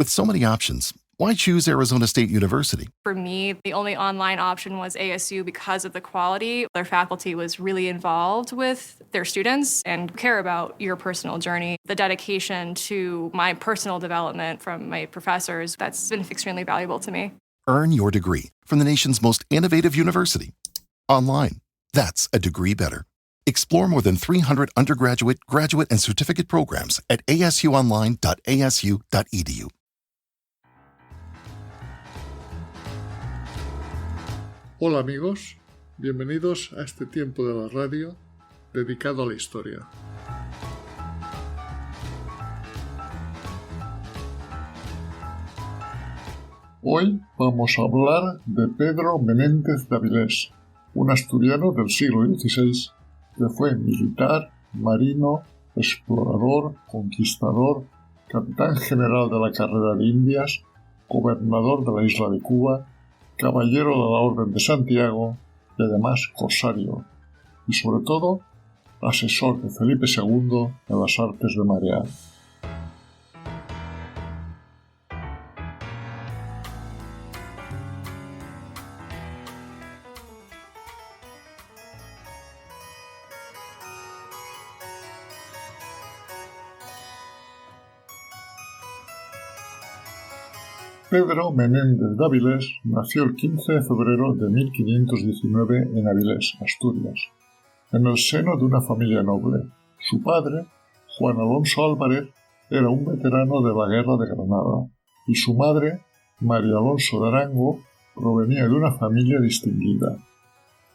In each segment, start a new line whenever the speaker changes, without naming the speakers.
With so many options, why choose Arizona State University?
For me, the only online option was ASU because of the quality. Their faculty was really involved with their students and care about your personal journey. The dedication to my personal development from my professors, that's been extremely valuable to me.
Earn your degree from the nation's most innovative university. Online. That's a degree better. Explore more than 300 undergraduate, graduate, and certificate programs at asuonline.asu.edu.
Hola amigos, bienvenidos a este tiempo de la radio dedicado a la historia. Hoy vamos a hablar de Pedro Menéndez de Avilés, un asturiano del siglo XVI que fue militar, marino, explorador, conquistador, capitán general de la carrera de Indias, gobernador de la isla de Cuba, caballero de la Orden de Santiago y además corsario, y sobre todo asesor de Felipe II en las artes de marear. Pedro Menéndez de Avilés nació el 15 de febrero de 1519 en Avilés, Asturias, en el seno de una familia noble. Su padre, Juan Alonso Álvarez, era un veterano de la Guerra de Granada, y su madre, María Alonso de Arango, provenía de una familia distinguida.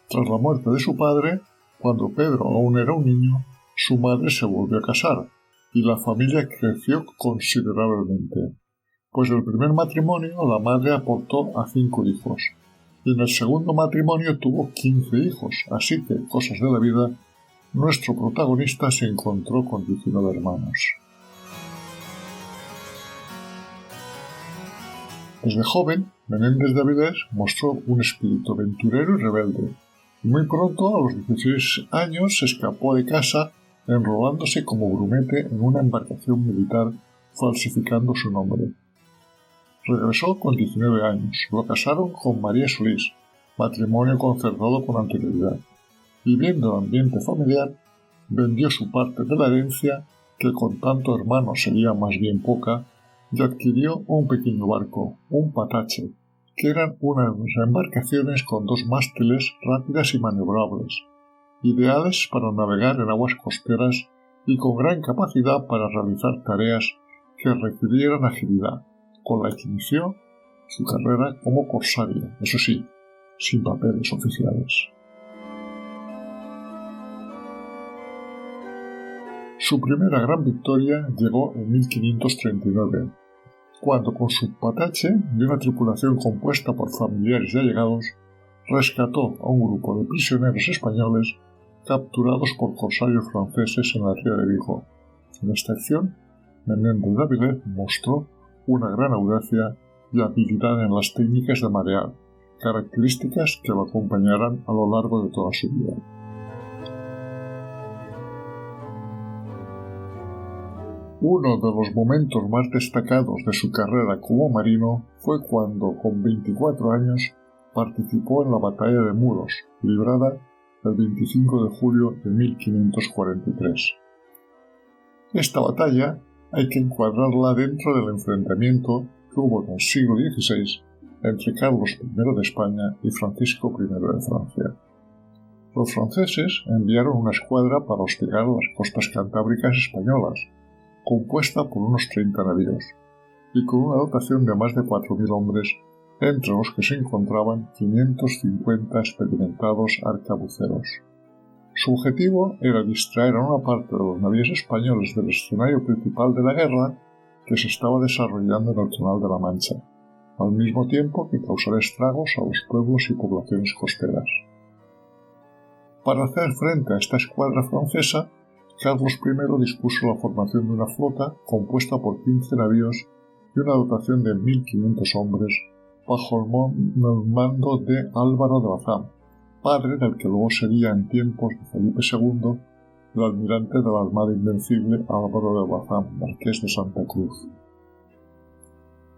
Tras la muerte de su padre, cuando Pedro aún era un niño, su madre se volvió a casar, y la familia creció considerablemente. Pues del primer matrimonio la madre aportó a 5 hijos, y en el segundo matrimonio tuvo 15 hijos, así que, cosas de la vida, nuestro protagonista se encontró con 19 hermanos. Desde joven, Menéndez de Avilés mostró un espíritu aventurero y rebelde, y muy pronto, a los 16 años, se escapó de casa enrolándose como grumete en una embarcación militar, falsificando su nombre. Regresó con 19 años. Lo casaron con María Solís, matrimonio concertado con anterioridad. Y viendo el ambiente familiar, vendió su parte de la herencia, que con tanto hermano sería más bien poca, y adquirió un pequeño barco, un patache, que eran unas embarcaciones con 2 mástiles rápidas y maniobrables, ideales para navegar en aguas costeras y con gran capacidad para realizar tareas que requirieran agilidad, con la que inició su carrera como corsario, eso sí, sin papeles oficiales. Su primera gran victoria llegó en 1539, cuando con su patache y una tripulación compuesta por familiares y allegados, rescató a un grupo de prisioneros españoles capturados por corsarios franceses en la ría de Vigo. En esta acción, Menéndez de Avilés mostró una gran audacia y habilidad en las técnicas de marear, características que lo acompañarán a lo largo de toda su vida. Uno de los momentos más destacados de su carrera como marino fue cuando, con 24 años, participó en la batalla de Muros, librada el 25 de julio de 1543. Esta batalla hay que encuadrarla dentro del enfrentamiento que hubo en el siglo XVI entre Carlos I de España y Francisco I de Francia. Los franceses enviaron una escuadra para hostigar las costas cantábricas españolas, compuesta por unos 30 navíos, y con una dotación de más de 4.000 hombres, entre los que se encontraban 550 experimentados arcabuceros. Su objetivo era distraer a una parte de los navíos españoles del escenario principal de la guerra que se estaba desarrollando en el Canal de la Mancha, al mismo tiempo que causar estragos a los pueblos y poblaciones costeras. Para hacer frente a esta escuadra francesa, Carlos I dispuso la formación de una flota compuesta por 15 navíos y una dotación de 1.500 hombres bajo el mando de Álvaro de Bazán, padre del que luego sería en tiempos de Felipe II el almirante de la Armada Invencible Álvaro de Bazán, marqués de Santa Cruz.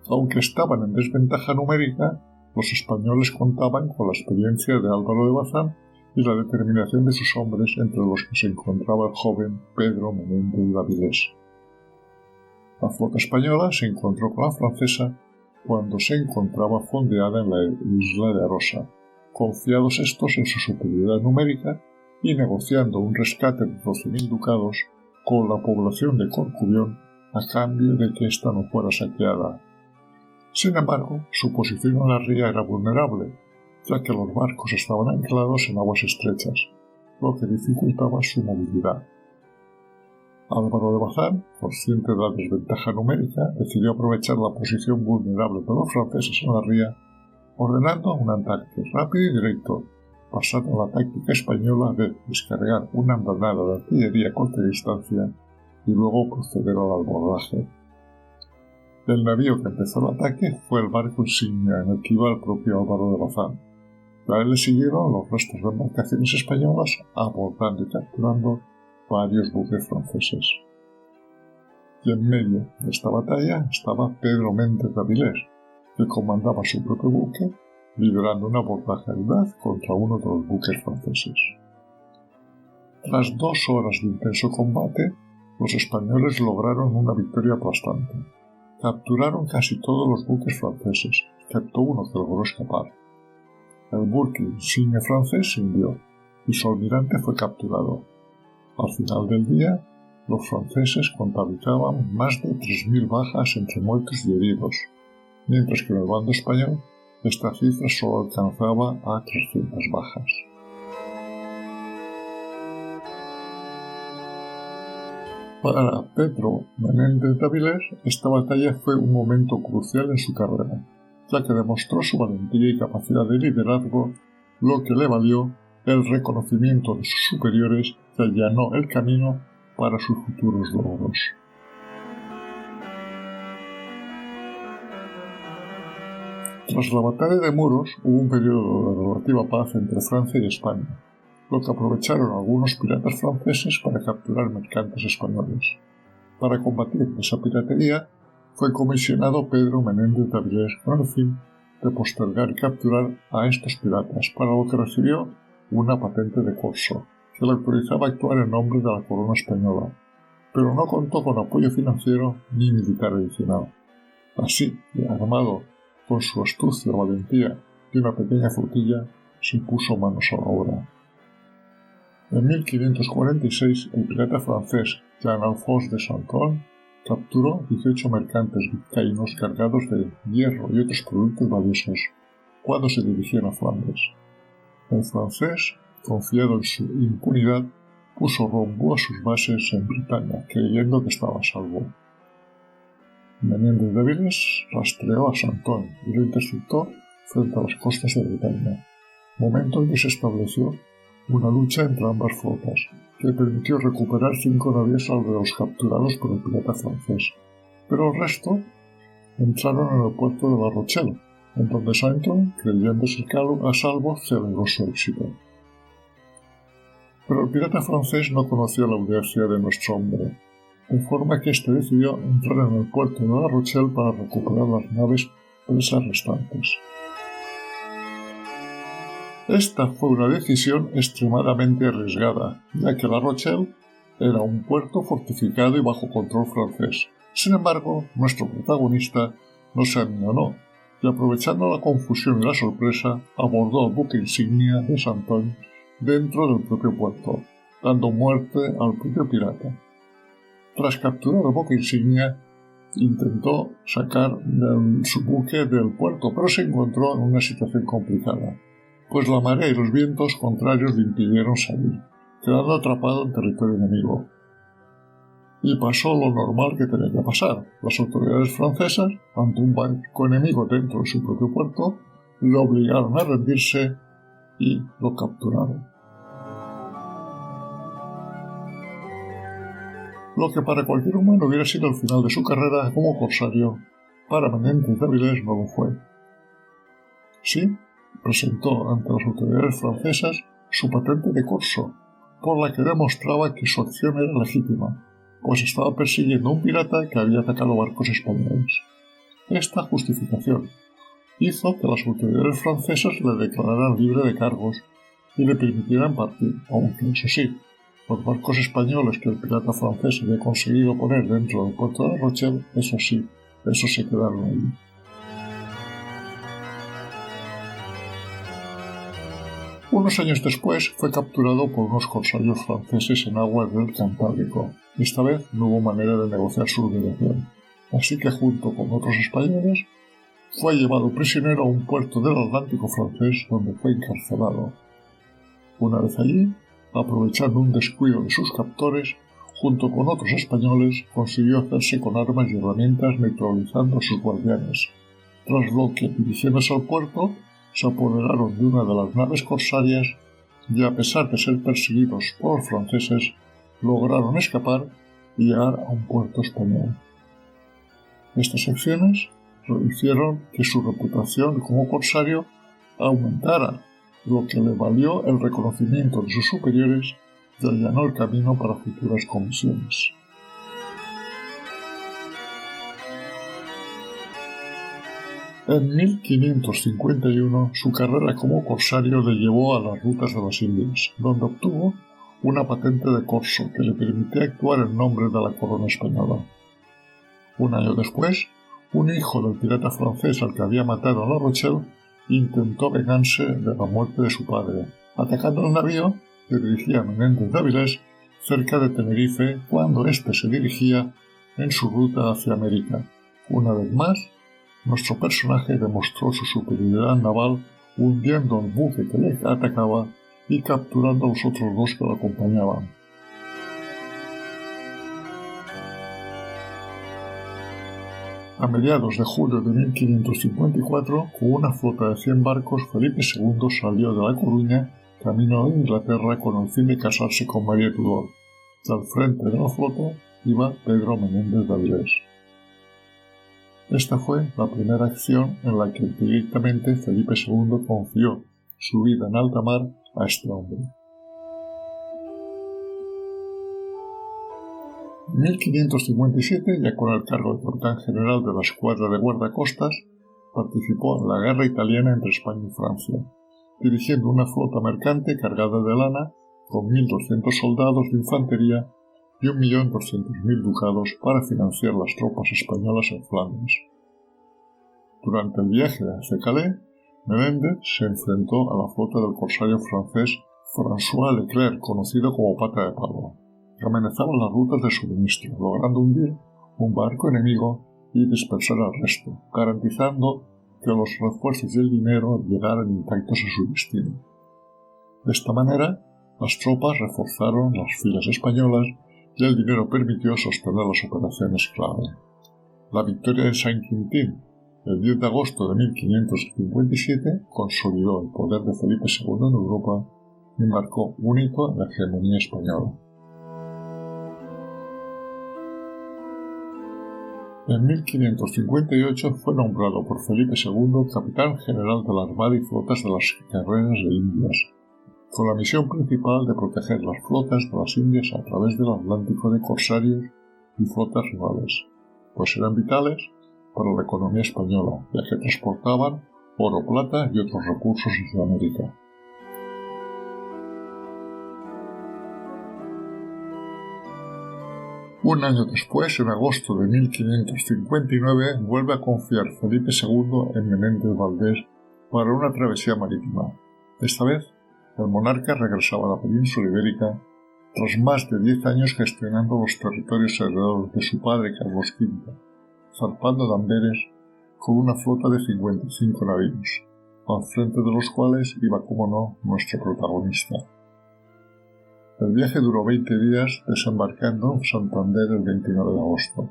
Aunque estaban en desventaja numérica, los españoles contaban con la experiencia de Álvaro de Bazán y la determinación de sus hombres, entre los que se encontraba el joven Pedro Menéndez de Avilés. La flota española se encontró con la francesa cuando se encontraba fondeada en la isla de Arosa, confiados estos en su superioridad numérica y negociando un rescate de 12.000 ducados con la población de Corcubión a cambio de que ésta no fuera saqueada. Sin embargo, su posición en la ría era vulnerable, ya que los barcos estaban anclados en aguas estrechas, lo que dificultaba su movilidad. Álvaro de Bazán, consciente de la desventaja numérica, decidió aprovechar la posición vulnerable de los franceses en la ría, ordenando un ataque rápido y directo, basado en la táctica española de descargar una andanada de artillería a corta distancia y luego proceder al abordaje. El navío que empezó el ataque fue el barco insignia en el que iba el propio Álvaro de Bazán. A él le siguieron los restos de embarcaciones españolas, abordando y capturando varios buques franceses. Y en medio de esta batalla estaba Pedro Méndez de Avilés, que comandaba su propio buque, liderando un abordaje audaz contra uno de los buques franceses. Tras 2 horas de intenso combate, los españoles lograron una victoria aplastante. Capturaron casi todos los buques franceses, excepto uno que logró escapar. El buque insignia francés se hundió y su almirante fue capturado. Al final del día, los franceses contabilizaban más de 3.000 bajas entre muertos y heridos, mientras que en el bando español esta cifra solo alcanzaba a 300 bajas. Para Pedro Menéndez de Avilés, esta batalla fue un momento crucial en su carrera, ya que demostró su valentía y capacidad de liderazgo, lo que le valió el reconocimiento de sus superiores que allanó el camino para sus futuros logros. Tras la batalla de Muros hubo un periodo de relativa paz entre Francia y España, lo que aprovecharon algunos piratas franceses para capturar mercantes españoles. Para combatir esa piratería fue comisionado Pedro Menéndez de Avilés con el fin de postergar y capturar a estos piratas, para lo que recibió una patente de corso, que le autorizaba a actuar en nombre de la corona española, pero no contó con apoyo financiero ni militar adicional. Así, armado con su astucia, valentía y una pequeña flotilla, se puso manos a la obra. En 1546, el pirata francés Jean-Alphonse de Saint-Saëns capturó 18 mercantes vizcaínos cargados de hierro y otros productos valiosos cuando se dirigían a Flandes. El francés, confiado en su impunidad, puso rumbo a sus bases en Bretaña, creyendo que estaba a salvo. Menéndez de Avilés rastreó a Saint-Saëns y lo interceptó frente a las costas de Bretaña, momento en que se estableció una lucha entre ambas flotas, que permitió recuperar 5 navíos de los capturados por el pirata francés, pero el resto entraron en el puerto de La Rochelle, en donde Saint-Saëns, creyéndose a salvo, celebró su éxito. Pero el pirata francés no conoció la audacia de nuestro hombre, de forma que éste decidió entrar en el puerto de La Rochelle para recuperar las naves presas restantes. Esta fue una decisión extremadamente arriesgada, ya que La Rochelle era un puerto fortificado y bajo control francés. Sin embargo, nuestro protagonista no se aminoró y, aprovechando la confusión y la sorpresa, abordó el buque insignia de Saint-Saëns dentro del propio puerto, dando muerte al propio pirata. Tras capturar el buque insignia, intentó sacar su buque del puerto, pero se encontró en una situación complicada, pues la marea y los vientos contrarios le impidieron salir, quedando atrapado en territorio enemigo. Y pasó lo normal que tenía que pasar. Las autoridades francesas, ante un barco enemigo dentro de su propio puerto, lo obligaron a rendirse y lo capturaron. Lo que para cualquier humano hubiera sido el final de su carrera como corsario, para Menéndez de Avilés no lo fue. Sí, presentó ante las autoridades francesas su patente de corso, por la que demostraba que su acción era legítima, pues estaba persiguiendo a un pirata que había atacado barcos españoles. Esta justificación hizo que las autoridades francesas le declararan libre de cargos y le permitieran partir, aunque eso sí, los barcos españoles que el pirata francés había conseguido poner dentro del puerto de La Rochelle, eso sí, esos se quedaron allí. Unos años después fue capturado por unos corsarios franceses en aguas del Cantábrico. Esta vez no hubo manera de negociar su liberación, así que junto con otros españoles fue llevado prisionero a un puerto del Atlántico francés donde fue encarcelado. Una vez allí, aprovechando un descuido de sus captores, junto con otros españoles consiguió hacerse con armas y herramientas neutralizando a sus guardianes, tras lo que, dirigiéndose al puerto, se apoderaron de una de las naves corsarias y, a pesar de ser perseguidos por los franceses, lograron escapar y llegar a un puerto español. Estas acciones hicieron que su reputación como corsario aumentara, lo que le valió el reconocimiento de sus superiores y allanó el camino para futuras comisiones. En 1551, su carrera como corsario le llevó a las rutas de las Indias, donde obtuvo una patente de corso que le permitía actuar en nombre de la corona española. Un año después, un hijo del pirata francés al que había matado a La Rochelle intentó vengarse de la muerte de su padre, atacando el navío que dirigía a Menéndez de Avilés cerca de Tenerife cuando éste se dirigía en su ruta hacia América. Una vez más, nuestro personaje demostró su superioridad naval hundiendo el buque que le atacaba y capturando a los otros dos que lo acompañaban. A mediados de julio de 1554, con una flota de 100 barcos, Felipe II salió de La Coruña camino a Inglaterra con el fin de casarse con María Tudor, y al frente de la flota iba Pedro Menéndez de Avilés. Esta fue la primera acción en la que directamente Felipe II confió su vida en alta mar a este hombre. En 1557, ya con el cargo de capitán general de la escuadra de guardacostas, participó en la guerra italiana entre España y Francia, dirigiendo una flota mercante cargada de lana con 1.200 soldados de infantería y 1.200.000 ducados para financiar las tropas españolas en Flandes. Durante el viaje hacia Calais, Menéndez se enfrentó a la flota del corsario francés François Leclerc, conocido como Pata de Palo, que amenazaba las rutas de suministro, logrando hundir un barco enemigo y dispersar al resto, garantizando que los refuerzos y el dinero llegaran intactos a su destino. De esta manera, las tropas reforzaron las filas españolas y el dinero permitió sostener las operaciones clave. La victoria de San Quintín, el 10 de agosto de 1557, consolidó el poder de Felipe II en Europa y marcó un hito en la hegemonía española. En 1558 fue nombrado por Felipe II capitán general de la Armada y flotas de las carreras de Indias, con la misión principal de proteger las flotas de las Indias a través del Atlántico de corsarios y flotas rivales, pues eran vitales para la economía española, ya que transportaban oro, plata y otros recursos hacia América. Un año después, en agosto de 1559, vuelve a confiar Felipe II en Menéndez Valdés para una travesía marítima. Esta vez, el monarca regresaba a la península ibérica tras más de 10 años gestionando los territorios heredados de su padre Carlos V, zarpando de Amberes con una flota de 55 navíos, al frente de los cuales iba, como no, nuestro protagonista. El viaje duró 20 días, desembarcando en Santander el 29 de agosto.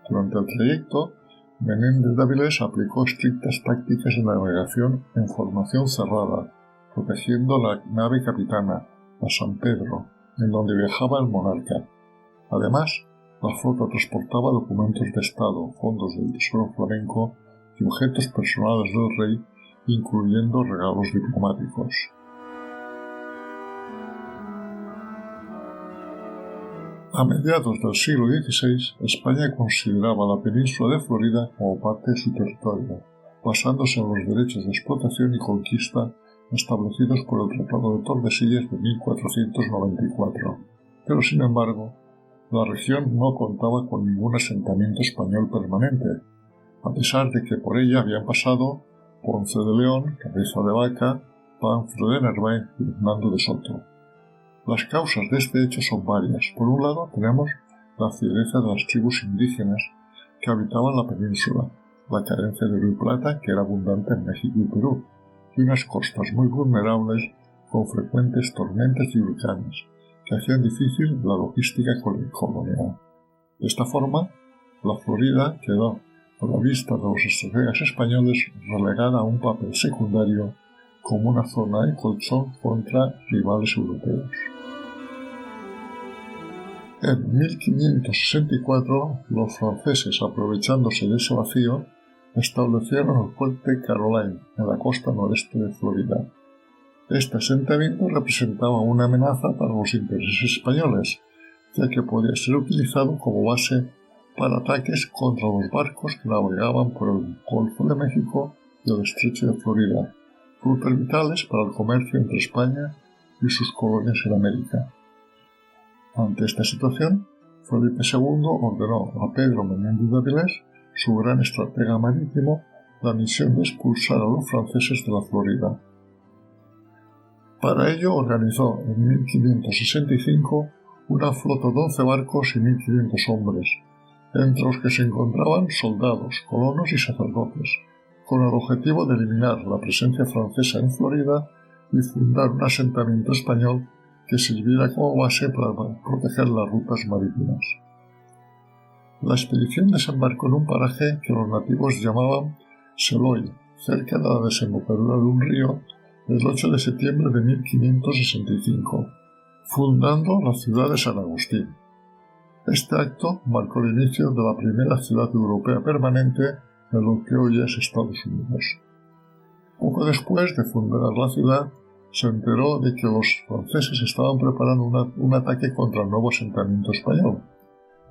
Durante el trayecto, Menéndez de Avilés aplicó estrictas tácticas de navegación en formación cerrada, protegiendo la nave capitana, la San Pedro, en donde viajaba el monarca. Además, la flota transportaba documentos de Estado, fondos del tesoro flamenco y objetos personales del rey, incluyendo regalos diplomáticos. A mediados del siglo XVI, España consideraba la península de Florida como parte de su territorio, basándose en los derechos de explotación y conquista establecidos por el Tratado de Tordesillas de 1494. Pero, sin embargo, la región no contaba con ningún asentamiento español permanente, a pesar de que por ella habían pasado Ponce de León, Cabeza de Vaca, Pánfilo de Narváez y Hernando de Soto. Las causas de este hecho son varias. Por un lado tenemos la fiereza de las tribus indígenas que habitaban la península, la carencia de oro y plata que era abundante en México y Perú, y unas costas muy vulnerables con frecuentes tormentas y huracanes que hacían difícil la logística colonial. De esta forma, la Florida quedó, a la vista de los estrategas españoles, relegada a un papel secundario como una zona de colchón contra rivales europeos. En 1564, los franceses, aprovechándose de ese vacío, establecieron el fuerte Caroline en la costa noreste de Florida. Este asentamiento representaba una amenaza para los intereses españoles, ya que podía ser utilizado como base para ataques contra los barcos que navegaban por el Golfo de México y el Estrecho de Florida, rutas vitales para el comercio entre España y sus colonias en América. Ante esta situación, Felipe II ordenó a Pedro Menéndez de Avilés, su gran estratega marítimo, la misión de expulsar a los franceses de la Florida. Para ello organizó en 1565 una flota de 11 barcos y 1.500 hombres, entre los que se encontraban soldados, colonos y sacerdotes, con el objetivo de eliminar la presencia francesa en Florida y fundar un asentamiento español que sirviera como base para proteger las rutas marítimas. La expedición desembarcó en un paraje que los nativos llamaban Seloy, cerca de la desembocadura de un río, el 8 de septiembre de 1565, fundando la ciudad de San Agustín. Este acto marcó el inicio de la primera ciudad europea permanente en lo que hoy es Estados Unidos. Poco después de fundar la ciudad, se enteró de que los franceses estaban preparando un ataque contra el nuevo asentamiento español.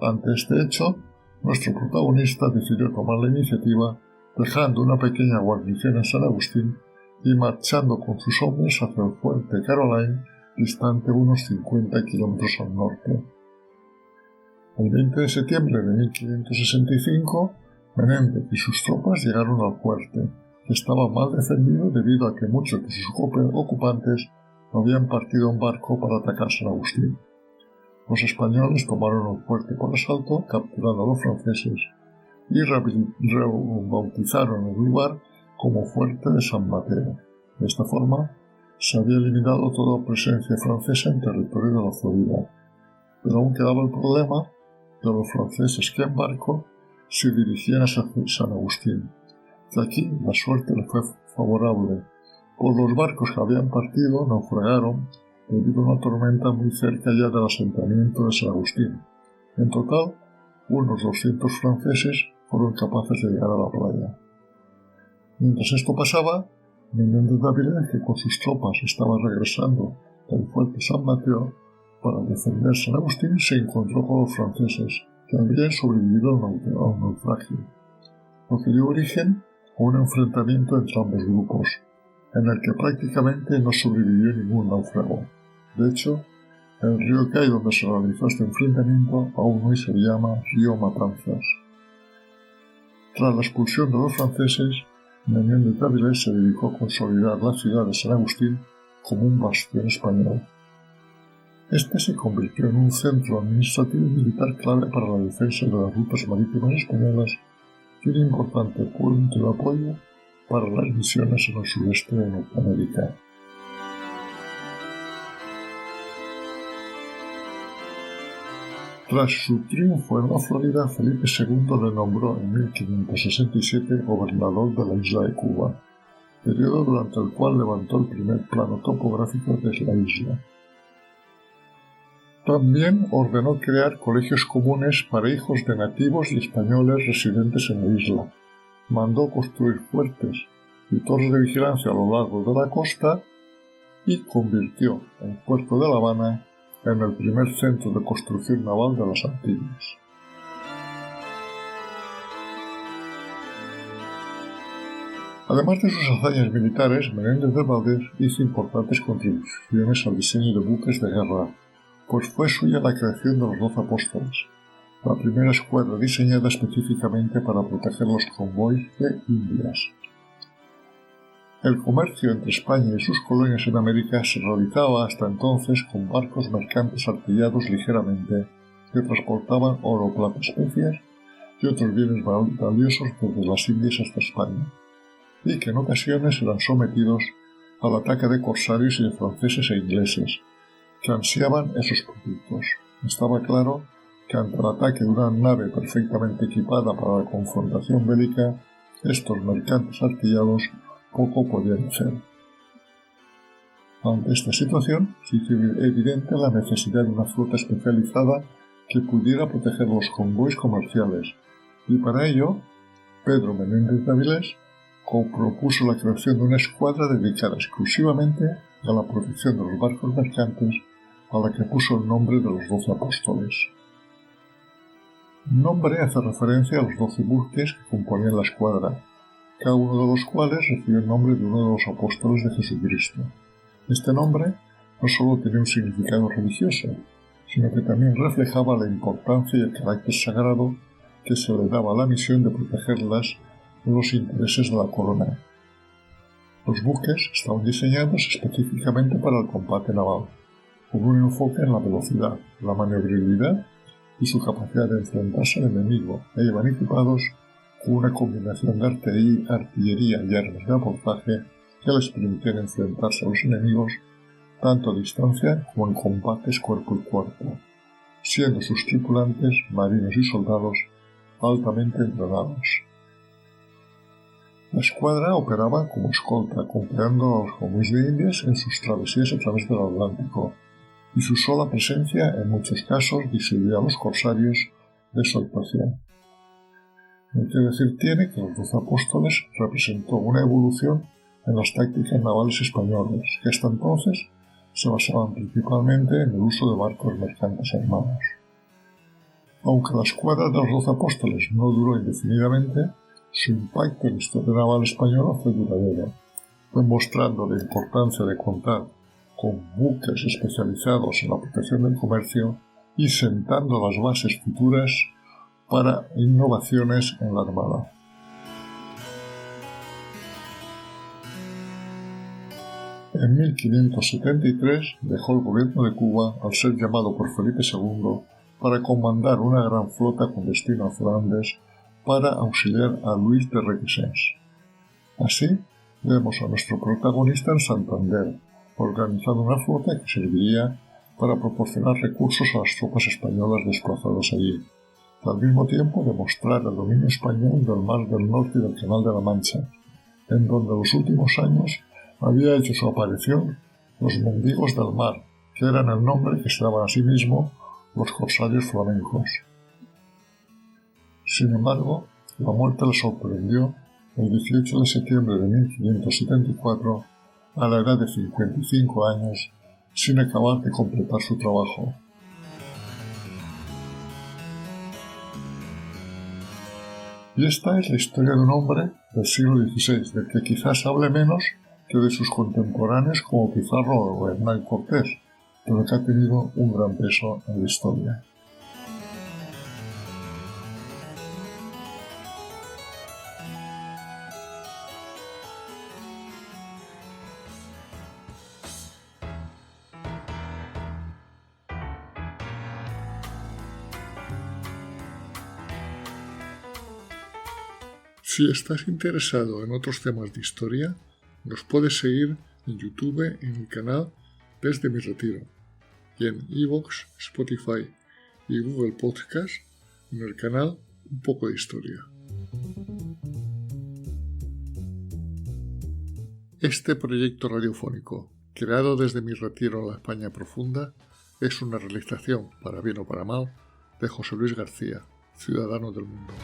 Ante este hecho, nuestro protagonista decidió tomar la iniciativa, dejando una pequeña guarnición en San Agustín y marchando con sus hombres hacia el fuerte Caroline, distante unos 50 kilómetros al norte. El 20 de septiembre de 1565, Menéndez y sus tropas llegaron al fuerte, que estaba mal defendido debido a que muchos de sus ocupantes habían partido en barco para atacar San Agustín. Los españoles tomaron el fuerte por asalto, capturando a los franceses, y rebautizaron el lugar como Fuerte de San Mateo. De esta forma, se había eliminado toda presencia francesa en territorio de la Florida. Pero aún quedaba el problema de los franceses que en barco se dirigían hacia San Agustín. De aquí la suerte le fue favorable, pues los barcos que habían partido naufragaron debido a una tormenta muy cerca ya del asentamiento de San Agustín. En total, unos 200 franceses fueron capaces de llegar a la playa. Mientras esto pasaba, Menéndez de Avilés, que con sus tropas estaba regresando del fuerte San Mateo para defender San Agustín, se encontró con los franceses, que habían sobrevivido a un naufragio, lo que dio origen a un enfrentamiento entre ambos grupos, en el que prácticamente no sobrevivió ningún náufrago. De hecho, el río que hay donde se realizó este enfrentamiento aún hoy se llama Río Matanzas. Tras la expulsión de los franceses, Menéndez de Avilés se dedicó a consolidar la ciudad de San Agustín como un bastión español. Este se convirtió en un centro administrativo y militar clave para la defensa de las rutas marítimas españolas y un importante punto de apoyo para las misiones en el sureste de Norteamérica. Tras su triunfo en la Florida, Felipe II le nombró en 1567 gobernador de la isla de Cuba, periodo durante el cual levantó el primer plano topográfico de la isla. También ordenó crear colegios comunes para hijos de nativos y españoles residentes en la isla. Mandó construir fuertes y torres de vigilancia a lo largo de la costa y convirtió el puerto de La Habana en el primer centro de construcción naval de las Antillas. Además de sus hazañas militares, Menéndez de Valdés hizo importantes contribuciones al diseño de buques de guerra, pues fue suya la creación de los 12 Apóstoles, la primera escuadra diseñada específicamente para proteger los convoys de Indias. El comercio entre España y sus colonias en América se realizaba hasta entonces con barcos mercantes artillados ligeramente que transportaban oro, plata, especias y otros bienes valiosos desde las Indias hasta España, y que en ocasiones eran sometidos al ataque de corsarios y de franceses e ingleses, que ansiaban esos productos. Estaba claro que ante el ataque de una nave perfectamente equipada para la confrontación bélica, estos mercantes artillados poco podían hacer. Ante esta situación, se hizo evidente la necesidad de una flota especializada que pudiera proteger los convoys comerciales, y para ello, Pedro Menéndez de Avilés propuso la creación de una escuadra dedicada exclusivamente a la protección de los barcos mercantes, a la que puso el nombre de los 12 Apóstoles. El nombre hace referencia a los 12 buques que componían la escuadra, cada uno de los cuales recibió el nombre de uno de los apóstoles de Jesucristo. Este nombre no solo tenía un significado religioso, sino que también reflejaba la importancia y el carácter sagrado que se le daba a la misión de protegerlas de los intereses de la corona. Los buques estaban diseñados específicamente para el combate naval, con un enfoque en la velocidad, la maniobrabilidad y su capacidad de enfrentarse al enemigo, e iban equipados con una combinación de artillería y armas de abordaje que les permitían enfrentarse a los enemigos tanto a distancia como en combates cuerpo a cuerpo, siendo sus tripulantes, marinos y soldados, altamente entrenados. La escuadra operaba como escolta, acompañando a los convoys de Indias en sus travesías a través del Atlántico, y su sola presencia en muchos casos disuadía a los corsarios de su actuación. Hay que decir tiene que los 12 Apóstoles representó una evolución en las tácticas navales españolas, que hasta entonces se basaban principalmente en el uso de barcos mercantes armados. Aunque la escuadra de los 12 Apóstoles no duró indefinidamente, su impacto en la historia naval española fue duradero, demostrando la importancia de contar con buques especializados en la protección del comercio y sentando las bases futuras para innovaciones en la Armada. En 1573 dejó el gobierno de Cuba al ser llamado por Felipe II para comandar una gran flota con destino a Flandes para auxiliar a Luis de Requesens. Así, vemos a nuestro protagonista en Santander, organizando una flota que serviría para proporcionar recursos a las tropas españolas desplazadas allí, y al mismo tiempo demostrar el dominio español del Mar del Norte y del Canal de la Mancha, en donde en los últimos años había hecho su aparición los mendigos del mar, que eran el nombre que se daban a sí mismos los corsarios flamencos. Sin embargo, la muerte le sorprendió el 18 de septiembre de 1574 a la edad de 55 años, sin acabar de completar su trabajo. Y esta es la historia de un hombre del siglo XVI, del que quizás hable menos que de sus contemporáneos como Pizarro o Hernán Cortés, pero que ha tenido un gran peso en la historia. Si estás interesado en otros temas de historia, nos puedes seguir en YouTube en el canal Desde mi Retiro y en iVoox, Spotify y Google Podcast en el canal Un poco de Historia. Este proyecto radiofónico, creado desde mi retiro en la España profunda, es una realización, para bien o para mal, de José Luis García, ciudadano del mundo.